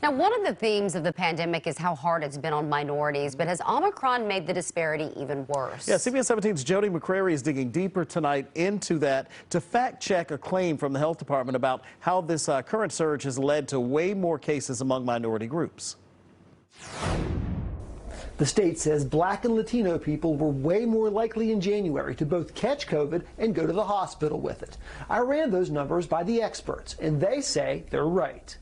Now, one of the themes of the pandemic is how hard it's been on minorities, but has Omicron made the disparity even worse? Yeah, CBS 17's Jody McCrary is digging deeper tonight into that to fact check a claim from the health department about how this current surge has led to way more cases among minority groups. The state says Black and Latino people were way more likely in January to both catch COVID and go to the hospital with it. I ran those numbers by the experts, and they say they're right.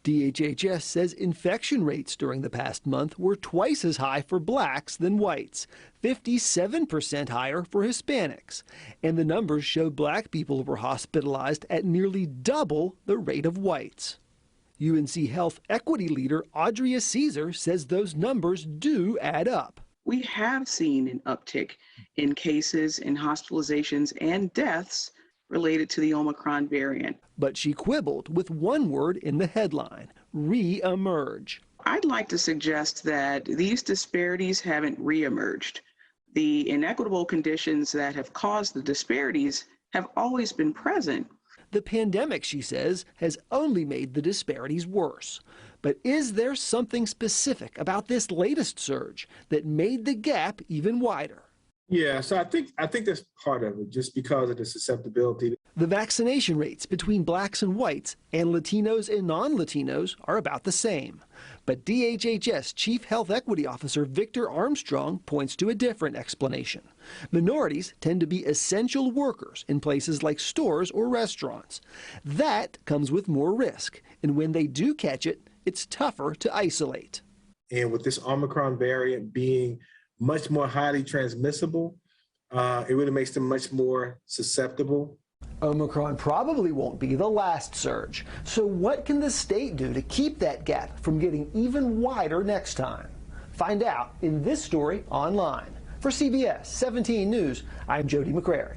DHHS says infection rates during the past month were twice as high for blacks than whites, 57% higher for Hispanics. And the numbers show black people were hospitalized at nearly double the rate of whites. UNC Health Equity leader Audria Caesar says those numbers do add up. We have seen an uptick in cases, in hospitalizations, and deaths related to the Omicron variant. But she quibbled with one word in the headline: re-emerge. I'd like to suggest that these disparities haven't re-emerged. The inequitable conditions that have caused the disparities have always been present. The pandemic, she says, has only made the disparities worse. But is there something specific about this latest surge that made the gap even wider? Yeah, so I think that's part of it, just because of the susceptibility. The vaccination rates between blacks and whites and Latinos and non-Latinos are about the same. But DHHS Chief Health Equity Officer Victor Armstrong points to a different explanation. Minorities tend to be essential workers in places like stores or restaurants. That comes with more risk, and when they do catch it, it's tougher to isolate. And with this Omicron variant being much more highly transmissible, it really makes them much more susceptible. Omicron probably won't be the last surge. So what can the state do to keep that gap from getting even wider next time? Find out in this story online. For CBS 17 News, I'm Jody McCrary.